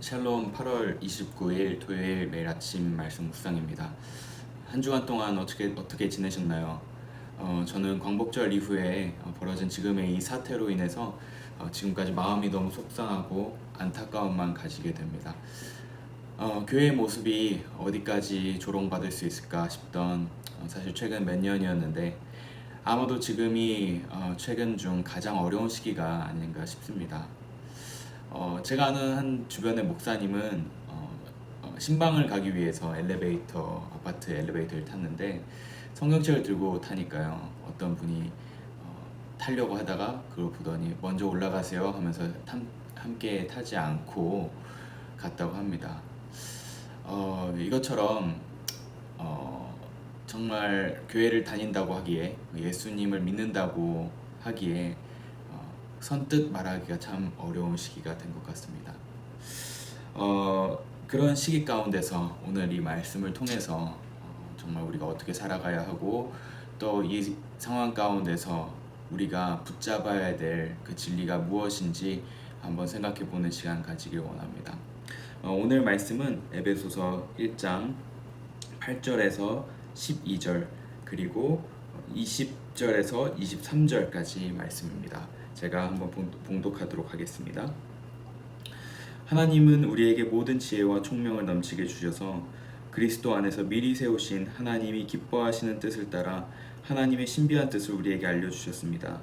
샬롬 8월 29일 토요일 매일 아침 말씀 묵상입니다. 한 주간 동안 어떻게 지내셨나요? 저는 광복절 이후에 벌어진 지금의 이 사태로 인해서 지금까지 마음이 너무 속상하고 안타까움만 가지게 됩니다. 교회의 모습이 어디까지 조롱받을 수 있을까 싶던 사실 최근 몇 년이었는데 아마도 지금이 최근 중 가장 어려운 시기가 아닌가 싶습니다. 제가 아는 한 주변의 목사님은 신방을 가기 위해서 아파트 엘리베이터를 탔는데 성경책을 들고 타니까요. 어떤 분이 타려고 하다가 그걸 보더니 먼저 올라가세요 하면서 함께 타지 않고 갔다고 합니다. 이것처럼 정말 교회를 다닌다고 하기에 예수님을 믿는다고 하기에 선뜻 말하기가 참 어려운 시기가 된 것 같습니다. 그런 시기 가운데서 오늘 이 말씀을 통해서 정말 우리가 어떻게 살아가야 하고 또 이 상황 가운데서 우리가 붙잡아야 될 그 진리가 무엇인지 한번 생각해 보는 시간 가지길 원합니다. 오늘 말씀은 에베소서 1장 8절에서 12절 그리고 20절에서 23절까지 말씀입니다. 제가 한번 봉독하도록 하겠습니다. 하나님은 우리에게 모든 지혜와 총명을 넘치게 주셔서 그리스도 안에서 미리 세우신 하나님이 기뻐하시는 뜻을 따라 하나님의 신비한 뜻을 우리에게 알려주셨습니다.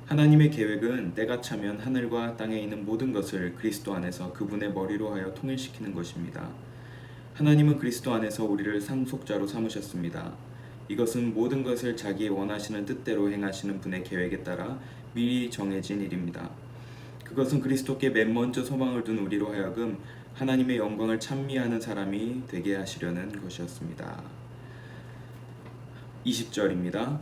하나님의 계획은 때가 차면 하늘과 땅에 있는 모든 것을 그리스도 안에서 그분의 머리로 하여 통일시키는 것입니다. 하나님은 그리스도 안에서 우리를 상속자로 삼으셨습니다. 이것은 모든 것을 자기의 원하시는 뜻대로 행하시는 분의 계획에 따라 미리 정해진 일입니다. 그것은 그리스도께 맨 먼저 소망을 둔 우리로 하여금 하나님의 영광을 찬미하는 사람이 되게 하시려는 것이었습니다. 20절입니다.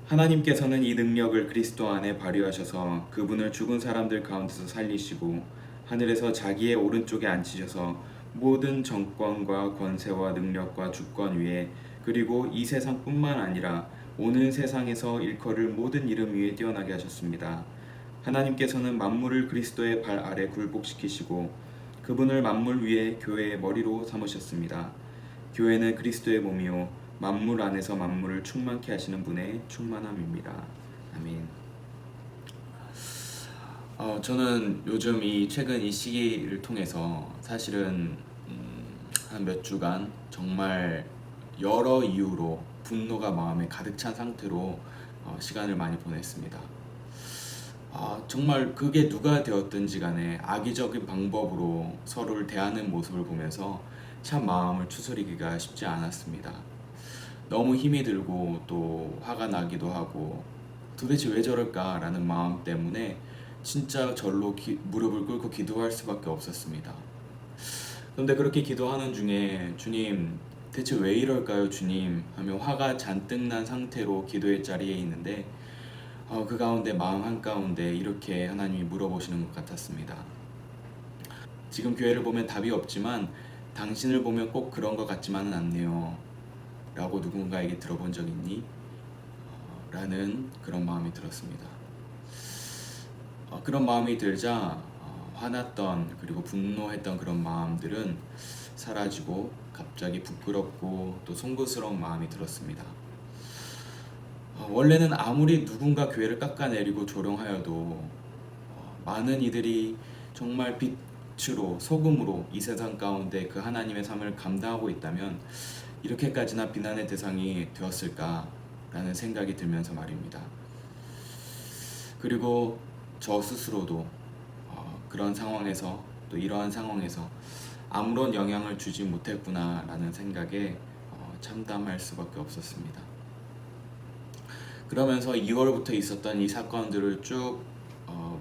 하나님께서는 이 능력을 그리스도 안에 발휘하셔서 그분을 죽은 사람들 가운데서 살리시고 하늘에서 자기의 오른쪽에 앉히셔서 모든 정권과 권세와 능력과 주권 위에 그리고 이 세상뿐만 아니라 오는 세상에서 일컬을 모든 이름 위에 뛰어나게 하셨습니다. 하나님께서는 만물을 그리스도의 발 아래 굴복시키시고 그분을 만물 위에 교회의 머리로 삼으셨습니다. 교회는 그리스도의 몸이요 만물 안에서 만물을 충만케 하시는 분의 충만함입니다. 아멘. 저는 요즘 최근 이 시기를 통해서 사실은 한 몇 주간 정말 여러 이유로 분노가 마음에 가득 찬 상태로 시간을 많이 보냈습니다. 정말 그게 누가 되었든지 간에 악의적인 방법으로 서로를 대하는 모습을 보면서 참 마음을 추스리기가 쉽지 않았습니다. 너무 힘이 들고 또 화가 나기도 하고 도대체 왜 저럴까라는 마음 때문에 진짜 절로 무릎을 꿇고 기도할 수밖에 없었습니다. 그런데 그렇게 기도하는 중에 주님 대체 왜 이럴까요 주님 하며 화가 잔뜩 난 상태로 기도의 자리에 있는데 그 가운데 마음 한가운데 이렇게 하나님이 물어보시는 것 같았습니다. 지금 교회를 보면 답이 없지만 당신을 보면 꼭 그런 것 같지만은 않네요 라고 누군가에게 들어본 적 있니? 라는 그런 마음이 들었습니다. 그런 마음이 들자 화났던 그리고 분노했던 그런 마음들은 사라지고 갑자기 부끄럽고 또 송구스러운 마음이 들었습니다. 원래는 아무리 누군가 교회를 깎아내리고 조롱하여도 많은 이들이 정말 빛으로 소금으로 이 세상 가운데 그 하나님의 삶을 감당하고 있다면 이렇게까지나 비난의 대상이 되었을까라는 생각이 들면서 말입니다. 그리고 저 스스로도 그런 상황에서 또 이러한 상황에서 아무런 영향을 주지 못했구나라는 생각에 참담할 수밖에 없었습니다. 그러면서 2월부터 있었던 이 사건들을 쭉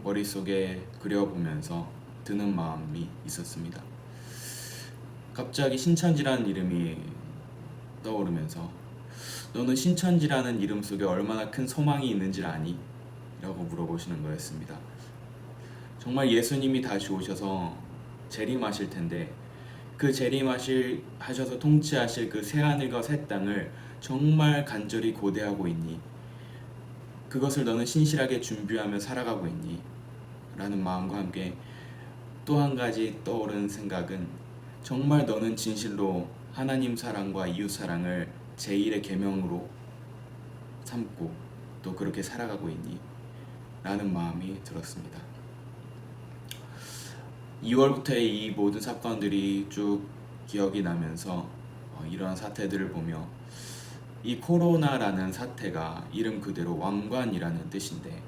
머릿속에 그려보면서 드는 마음이 있었습니다. 갑자기 신천지라는 이름이 떠오르면서 너는 신천지라는 이름 속에 얼마나 큰 소망이 있는지 아니? 라고 물어보시는 거였습니다. 정말 예수님이 다시 오셔서 재림하실 텐데 그 재림하셔서 통치하실 그 새하늘과 새 땅을 정말 간절히 고대하고 있니? 그것을 너는 신실하게 준비하며 살아가고 있니? 라는 마음과 함께 또 한 가지 떠오른 생각은 정말 너는 진실로 하나님 사랑과 이웃 사랑을 제1의 계명으로 삼고 또 그렇게 살아가고 있니? 라는 마음이 들었습니다. 2월부터의 이 모든 사건들이 쭉 기억이 나면서 이러한 사태들을 보며 이 코로나라는 사태가 이름 그대로 왕관이라는 뜻인데,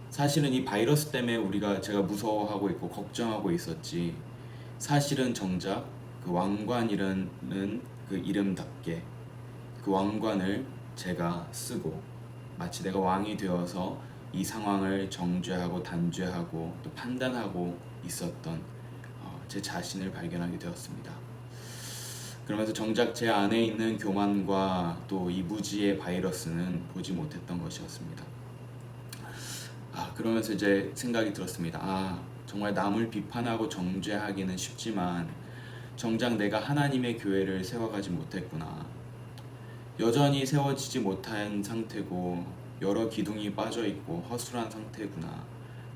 사실은 이 바이러스 때문에 제가 무서워하고 있고 걱정하고 있었지, 사실은 정작 그 왕관이라는 그 이름답게 그 왕관을 제가 쓰고 마치 내가 왕이 되어서 이 상황을 정죄하고 단죄하고 또 판단하고 있었던 제 자신을 발견하게 되었습니다. 그러면서 정작 제 안에 있는 교만과 또 이 무지의 바이러스는 보지 못했던 것이었습니다. 그러면서 이제 생각이 들었습니다. 정말 남을 비판하고 정죄하기는 쉽지만 정작 내가 하나님의 교회를 세워가지 못했구나. 여전히 세워지지 못한 상태고 여러 기둥이 빠져있고 허술한 상태구나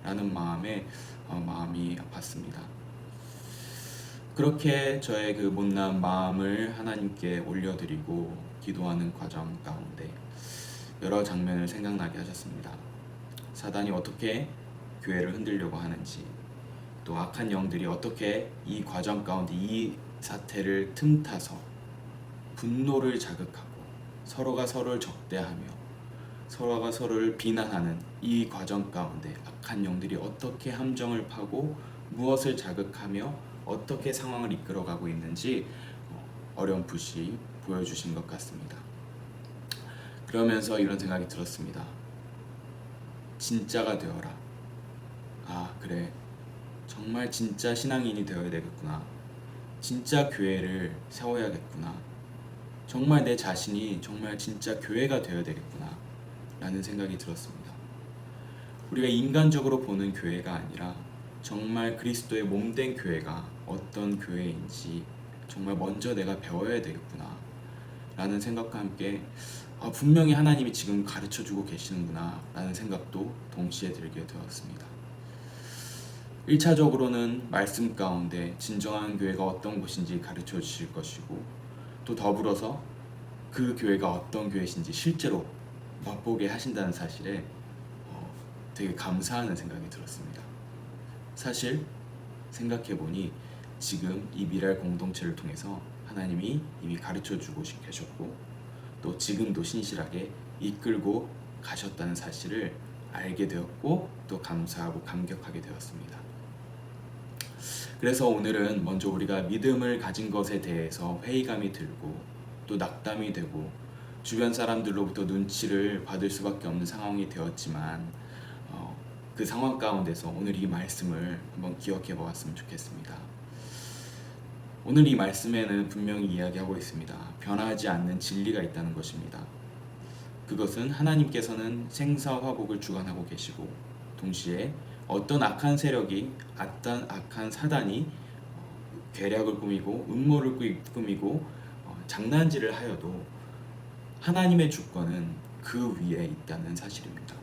라는 마음이 아팠습니다. 그렇게 저의 그 못난 마음을 하나님께 올려드리고 기도하는 과정 가운데 여러 장면을 생각나게 하셨습니다. 사단이 어떻게 교회를 흔들려고 하는지, 또 악한 영들이 어떻게 이 과정 가운데 이 사태를 틈타서 분노를 자극하고 서로가 서로를 적대하며 서로가 서로를 비난하는 이 과정 가운데 악한 영들이 어떻게 함정을 파고 무엇을 자극하며 어떻게 상황을 이끌어가고 있는지 어렴풋이 보여주신 것 같습니다. 그러면서 이런 생각이 들었습니다. 진짜가 되어라. 그래, 정말 진짜 신앙인이 되어야 되겠구나. 진짜 교회를 세워야겠구나. 정말 내 자신이 정말 진짜 교회가 되어야 되겠구나 라는 생각이 들었습니다. 우리가 인간적으로 보는 교회가 아니라 정말 그리스도의 몸된 교회가 어떤 교회인지 정말 먼저 내가 배워야 되겠구나 라는 생각과 함께 분명히 하나님이 지금 가르쳐주고 계시는구나 라는 생각도 동시에 들게 되었습니다. 1차적으로는 말씀 가운데 진정한 교회가 어떤 곳인지 가르쳐 주실 것이고, 또 더불어서 그 교회가 어떤 교회인지 실제로 맛보게 하신다는 사실에 되게 감사하는 생각이 들었습니다. 사실 생각해보니 지금 이 미랄 공동체를 통해서 하나님이 이미 가르쳐주고 계셨고 또 지금도 신실하게 이끌고 가셨다는 사실을 알게 되었고 또 감사하고 감격하게 되었습니다. 그래서 오늘은 먼저 우리가 믿음을 가진 것에 대해서 회의감이 들고 또 낙담이 되고 주변 사람들로부터 눈치를 받을 수밖에 없는 상황이 되었지만 그 상황 가운데서 오늘 이 말씀을 한번 기억해 보았으면 좋겠습니다. 오늘 이 말씀에는 분명히 이야기하고 있습니다. 변하지 않는 진리가 있다는 것입니다. 그것은 하나님께서는 생사화복을 주관하고 계시고 동시에 어떤 악한 세력이 악한 사단이 계략을 꾸미고 음모를 꾸미고 장난질을 하여도 하나님의 주권은 그 위에 있다는 사실입니다.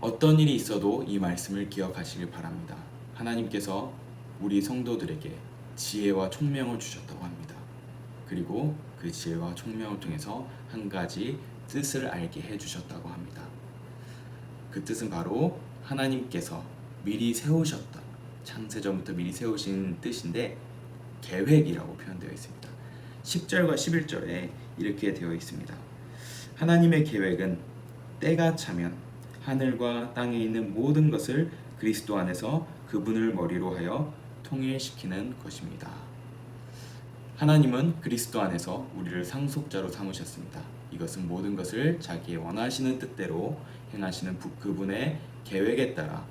어떤 일이 있어도 이 말씀을 기억하시길 바랍니다. 하나님께서 우리 성도들에게 지혜와 총명을 주셨다고 합니다. 그리고 그 지혜와 총명을 통해서 한 가지 뜻을 알게 해주셨다고 합니다. 그 뜻은 바로 하나님께서 미리 세우셨던, 창세전부터 미리 세우신 뜻인데 계획이라고 표현되어 있습니다. 10절과 11절에 이렇게 되어 있습니다. 하나님의 계획은 때가 차면 하늘과 땅에 있는 모든 것을 그리스도 안에서 그분을 머리로 하여 통일시키는 것입니다. 하나님은 그리스도 안에서 우리를 상속자로 삼으셨습니다. 이것은 모든 것을 자기의 원하시는 뜻대로 행하시는 그분의 계획에 따라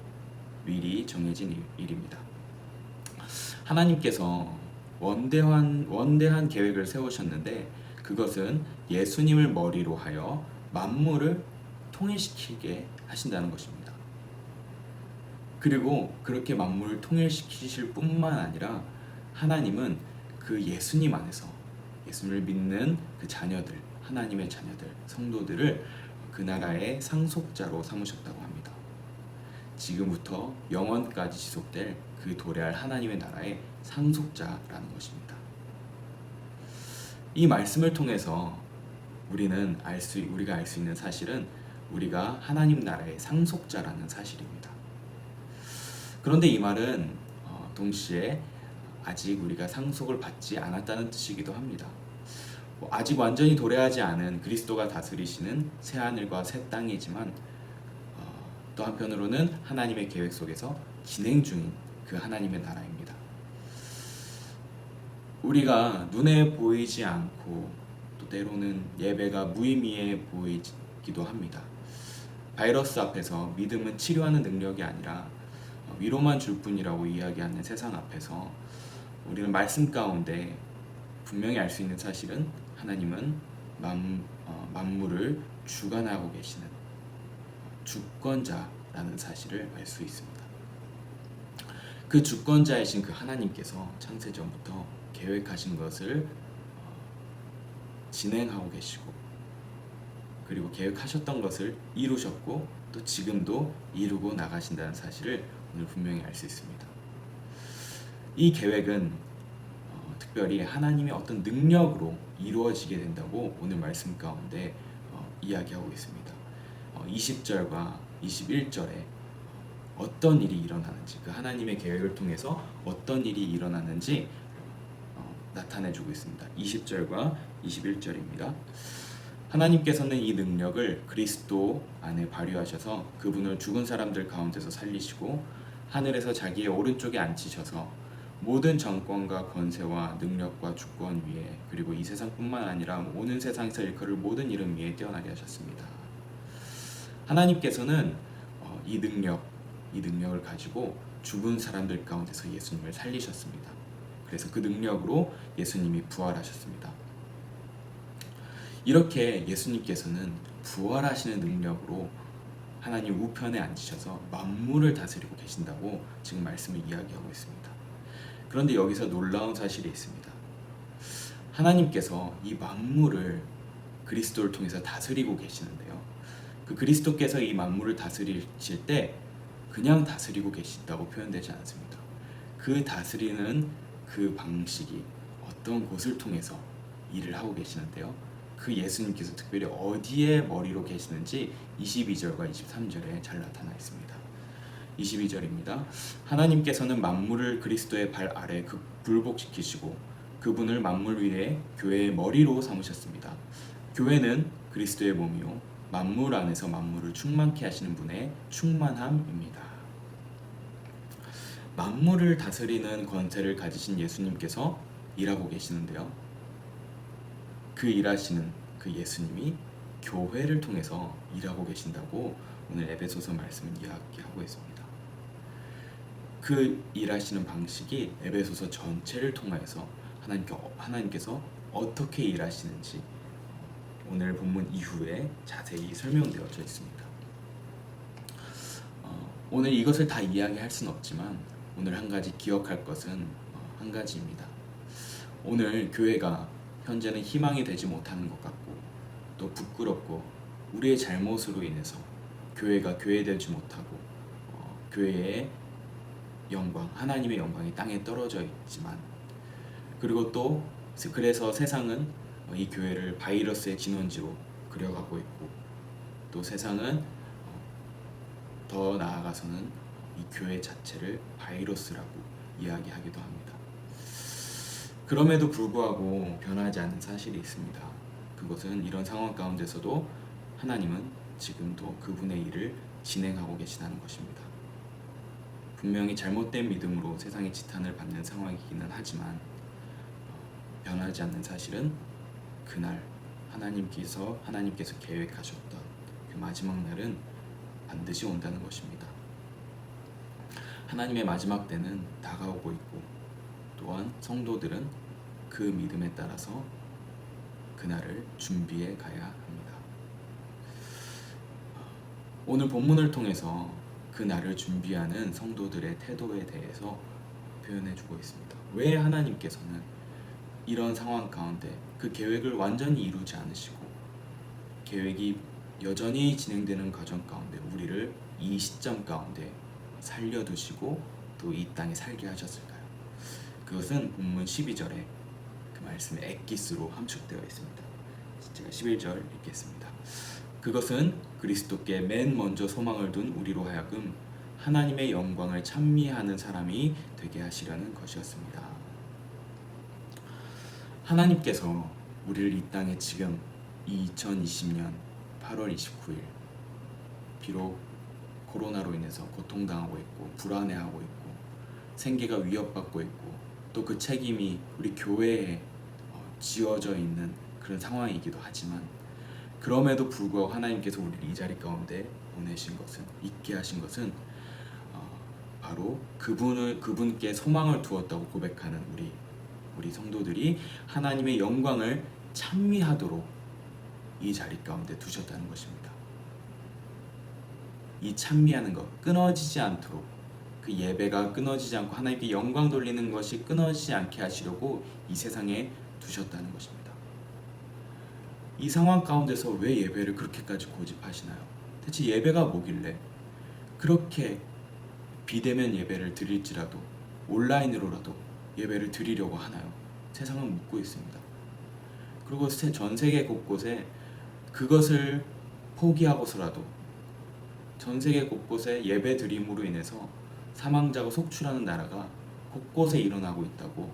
미리 정해진 일입니다. 하나님께서 원대한 계획을 세우셨는데 그것은 예수님을 머리로 하여 만물을 통일시키게 하신다는 것입니다. 그리고 그렇게 만물을 통일시키실 뿐만 아니라 하나님은 그 예수님 안에서 예수님을 믿는 그 자녀들, 하나님의 자녀들, 성도들을 그 나라의 상속자로 삼으셨다고 합니다. 지금부터 영원까지 지속될 그 도래할 하나님의 나라의 상속자라는 것입니다. 이 말씀을 통해서 우리가 알 수 있는 사실은 우리가 하나님 나라의 상속자라는 사실입니다. 그런데 이 말은 동시에 아직 우리가 상속을 받지 않았다는 뜻이기도 합니다. 아직 완전히 도래하지 않은 그리스도가 다스리시는 새하늘과 새 땅이지만 또 한편으로는 하나님의 계획 속에서 진행 중인 그 하나님의 나라입니다. 우리가 눈에 보이지 않고 또 때로는 예배가 무의미해 보이기도 합니다. 바이러스 앞에서 믿음은 치료하는 능력이 아니라 위로만 줄 뿐이라고 이야기하는 세상 앞에서 우리는 말씀 가운데 분명히 알 수 있는 사실은 하나님은 만물을 주관하고 계시는 주권자라는 사실을 알 수 있습니다. 그 주권자이신 그 하나님께서 창세전부터 계획하신 것을 진행하고 계시고 그리고 계획하셨던 것을 이루셨고 또 지금도 이루고 나가신다는 사실을 오늘 분명히 알 수 있습니다. 이 계획은 특별히 하나님의 어떤 능력으로 이루어지게 된다고 오늘 말씀 가운데 이야기하고 있습니다. 20절과 21절에 어떤 일이 일어나는지 그 하나님의 계획을 통해서 어떤 일이 일어나는지 나타내주고 있습니다. 20절과 21절입니다. 하나님께서는 이 능력을 그리스도 안에 발휘하셔서 그분을 죽은 사람들 가운데서 살리시고 하늘에서 자기의 오른쪽에 앉히셔서 모든 정권과 권세와 능력과 주권 위에 그리고 이 세상뿐만 아니라 오는 세상에서 일컬을 모든 이름 위에 뛰어나게 하셨습니다. 하나님께서는 이 능력을 가지고 죽은 사람들 가운데서 예수님을 살리셨습니다. 그래서 그 능력으로 예수님이 부활하셨습니다. 이렇게 예수님께서는 부활하시는 능력으로 하나님 우편에 앉으셔서 만물을 다스리고 계신다고 지금 말씀을 이야기하고 있습니다. 그런데 여기서 놀라운 사실이 있습니다. 하나님께서 이 만물을 그리스도를 통해서 다스리고 계시는데요. 그 그리스도께서 이 만물을 다스리실 때 그냥 다스리고 계신다고 표현되지 않습니다. 그 다스리는 그 방식이 어떤 곳을 통해서 일을 하고 계시는데요. 그 예수님께서 특별히 어디에 머리로 계시는지 22절과 23절에 잘 나타나 있습니다. 22절입니다. 하나님께서는 만물을 그리스도의 발 아래 굴복시키시고 그분을 만물 위에 교회의 머리로 삼으셨습니다. 교회는 그리스도의 몸이요 만물 안에서 만물을 충만케 하시는 분의 충만함입니다. 만물을 다스리는 권세를 가지신 예수님께서 일하고 계시는데요. 그 일하시는 그 예수님이 교회를 통해서 일하고 계신다고 오늘 에베소서 말씀은 이야기하고 있습니다. 그 일하시는 방식이 에베소서 전체를 통해서 하나님께서 어떻게 일하시는지 오늘 본문 이후에 자세히 설명되어져 있습니다. 오늘 이것을 다 이야기할 수는 없지만 오늘 한 가지 기억할 것은 한 가지입니다. 오늘 교회가 현재는 희망이 되지 못하는 것 같고 또 부끄럽고 우리의 잘못으로 인해서 교회가 교회되지 못하고 교회의 영광, 하나님의 영광이 땅에 떨어져 있지만 그리고 또 그래서 세상은 이 교회를 바이러스의 진원지로 그려가고 있고 또 세상은 더 나아가서는 이 교회 자체를 바이러스라고 이야기하기도 합니다. 그럼에도 불구하고 변하지 않는 사실이 있습니다. 그것은 이런 상황 가운데서도 하나님은 지금도 그분의 일을 진행하고 계시다는 것입니다. 분명히 잘못된 믿음으로 세상의 지탄을 받는 상황이기는 하지만 변하지 않는 사실은 그날 하나님께서 계획하셨던 그 마지막 날은 반드시 온다는 것입니다. 하나님의 마지막 때는 다가오고 있고 또한 성도들은 그 믿음에 따라서 그날을 준비해 가야 합니다. 오늘 본문을 통해서 그 날을 준비하는 성도들의 태도에 대해서 표현해 주고 있습니다. 왜 하나님께서는 이런 상황 가운데 그 계획을 완전히 이루지 않으시고 계획이 여전히 진행되는 과정 가운데 우리를 이 시점 가운데 살려두시고 또 이 땅에 살게 하셨을까요? 그것은 본문 12절에 그 말씀이 엑기스로 함축되어 있습니다. 제가 11절 읽겠습니다. 그것은 그리스도께 맨 먼저 소망을 둔 우리로 하여금 하나님의 영광을 찬미하는 사람이 되게 하시려는 것이었습니다. 하나님께서 우리를 이 땅에 지금 2020년 8월 29일 비록 코로나로 인해서 고통당하고 있고 불안해하고 있고 생계가 위협받고 있고 또 그 책임이 우리 교회에 지어져 있는 그런 상황이기도 하지만 그럼에도 불구하고 하나님께서 우리를 이 자리 가운데 보내신 것은 있게 하신 것은 바로 그분께 소망을 두었다고 고백하는 우리 성도들이 하나님의 영광을 찬미하도록 이 자리 가운데 두셨다는 것입니다. 이 찬미하는 것 끊어지지 않도록 그 예배가 끊어지지 않고 하나님께 영광 돌리는 것이 끊어지지 않게 하시려고 이 세상에 두셨다는 것입니다. 이 상황 가운데서 왜 예배를 그렇게까지 고집하시나요? 대체 예배가 뭐길래 그렇게 비대면 예배를 드릴지라도 온라인으로라도 예배를 드리려고 하나요? 세상은 묻고 있습니다. 그리고 전 세계 곳곳에 그것을 포기하고서라도 전 세계 곳곳에 예배 드림으로 인해서 사망자가 속출하는 나라가 곳곳에 일어나고 있다고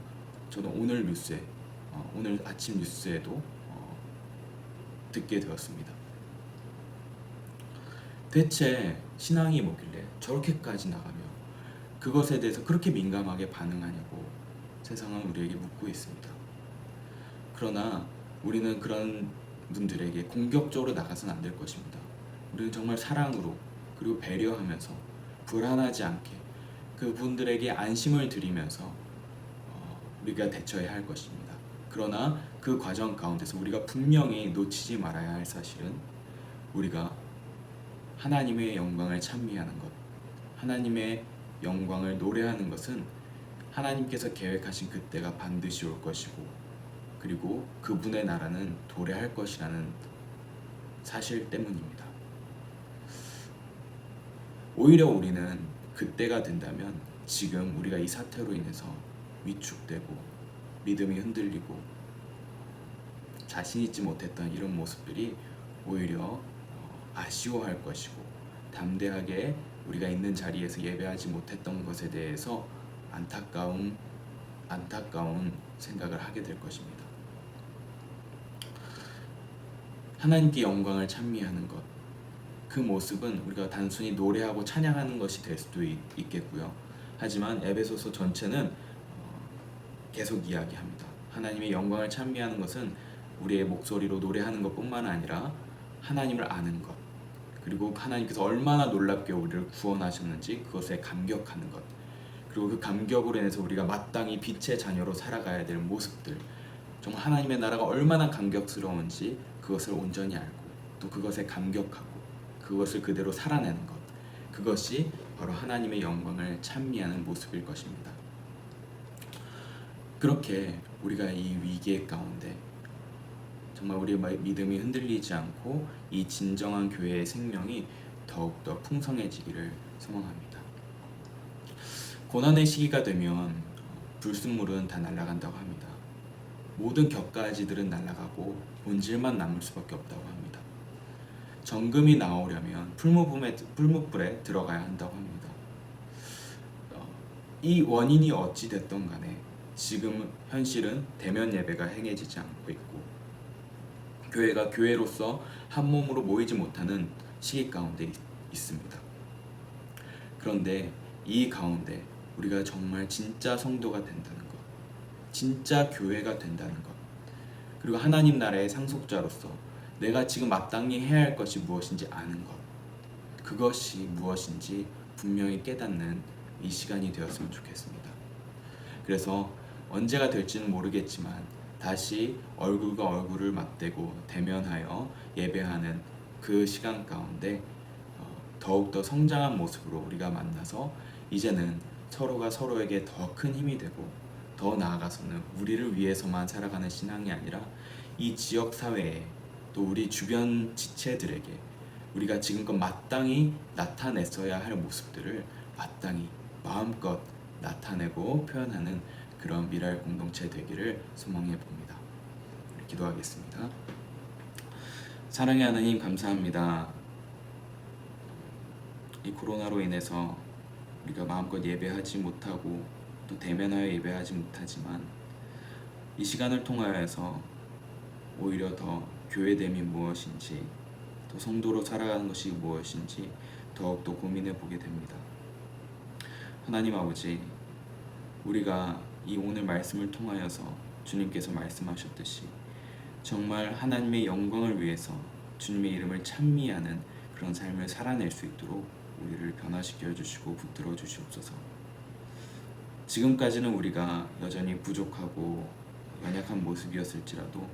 저는 오늘 뉴스에 오늘 아침 뉴스에도 듣게 되었습니다. 대체 신앙이 뭐길래 저렇게까지 나가며 그것에 대해서 그렇게 민감하게 반응하냐고 세상은 우리에게 묻고 있습니다. 그러나 우리는 그런 분들에게 공격적으로 나가서는 안 될 것입니다. 우리는 정말 사랑으로 그리고 배려하면서 불안하지 않게 그분들에게 안심을 드리면서 우리가 대처해야 할 것입니다. 그러나 그 과정 가운데서 우리가 분명히 놓치지 말아야 할 사실은 우리가 하나님의 영광을 찬미하는 것, 하나님의 영광을 노래하는 것은 하나님께서 계획하신 그때가 반드시 올 것이고 그리고 그분의 나라는 도래할 것이라는 사실 때문입니다. 오히려 우리는 그때가 된다면 지금 우리가 이 사태로 인해서 위축되고 믿음이 흔들리고 자신 있지 못했던 이런 모습들이 오히려 아쉬워할 것이고 담대하게 우리가 있는 자리에서 예배하지 못했던 것에 대해서 안타까운 생각을 하게 될 것입니다. 하나님께 영광을 찬미하는 것, 그 모습은 우리가 단순히 노래하고 찬양하는 것이 될 수도 있겠고요. 하지만 에베소서 전체는 계속 이야기합니다. 하나님의 영광을 찬미하는 것은 우리의 목소리로 노래하는 것뿐만 아니라 하나님을 아는 것, 그리고 하나님께서 얼마나 놀랍게 우리를 구원하셨는지 그것에 감격하는 것, 그리고 그 감격으로 인해서 우리가 마땅히 빛의 자녀로 살아가야 될 모습들, 정말 하나님의 나라가 얼마나 감격스러운지 그것을 온전히 알고 또 그것에 감격하고 그것을 그대로 살아내는 것, 그것이 바로 하나님의 영광을 찬미하는 모습일 것입니다. 그렇게 우리가 이 위기의 가운데 정말 우리의 믿음이 흔들리지 않고 이 진정한 교회의 생명이 더욱더 풍성해지기를 소망합니다. 고난의 시기가 되면 불순물은 다 날아간다고 합니다. 모든 격가지들은 날아가고 본질만 남을 수밖에 없다고 합니다. 정금이 나오려면 풀무불에 들어가야 한다고 합니다. 이 원인이 어찌 됐던 간에 지금 현실은 대면 예배가 행해지지 않고 있고 교회가 교회로서 한 몸으로 모이지 못하는 시기 가운데 있습니다. 그런데 이 가운데 우리가 정말 진짜 성도가 된다는 것, 진짜 교회가 된다는 것, 그리고 하나님 나라의 상속자로서 내가 지금 마땅히 해야 할 것이 무엇인지 아는 것, 그것이 무엇인지 분명히 깨닫는 이 시간이 되었으면 좋겠습니다. 그래서 언제가 될지는 모르겠지만 다시 얼굴과 얼굴을 맞대고 대면하여 예배하는 그 시간 가운데 더욱더 성장한 모습으로 우리가 만나서 이제는 서로가 서로에게 더 큰 힘이 되고 더 나아가서는 우리를 위해서만 살아가는 신앙이 아니라 이 지역 사회에 또 우리 주변 지체들에게 우리가 지금껏 마땅히 나타냈어야 할 모습들을 마땅히 마음껏 나타내고 표현하는 그런 미랄 공동체 되기를 소망해 봅니다. 기도하겠습니다. 사랑의 하나님, 감사합니다. 이 코로나로 인해서 우리가 마음껏 예배하지 못하고 또 대면하여 예배하지 못하지만 이 시간을 통하여서 오히려 더 교회됨이 무엇인지, 또 성도로 살아가는 것이 무엇인지 더욱더 고민해 보게 됩니다. 하나님 아버지, 우리가 이 오늘 말씀을 통하여서 주님께서 말씀하셨듯이 정말 하나님의 영광을 위해서 주님의 이름을 찬미하는 그런 삶을 살아낼 수 있도록 우리를 변화시켜 주시고 붙들어 주시옵소서. 지금까지는 우리가 여전히 부족하고 연약한 모습이었을지라도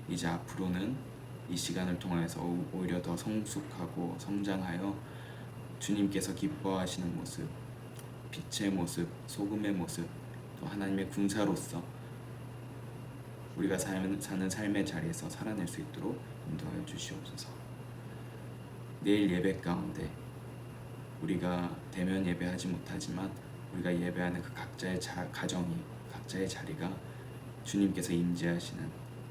이제 앞으로는 이 시간을 통해서 오히려 더 성숙하고 성장하여 주님께서 기뻐하시는 모습, 빛의 모습, 소금의 모습, 또 하나님의 군사로서 우리가 사는 삶의 자리에서 살아낼 수 있도록 인도하여 주시옵소서. 내일 예배 가운데 우리가 대면 예배하지 못하지만 우리가 예배하는 그 각자의 가정이, 각자의 자리가 주님께서 임재하시는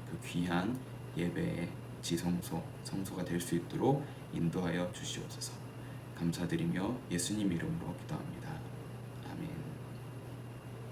그 귀한 예배의 지성소, 성소가 될 수 있도록 인도하여 주시옵소서. 감사드리며 예수님 이름으로 기도합니다.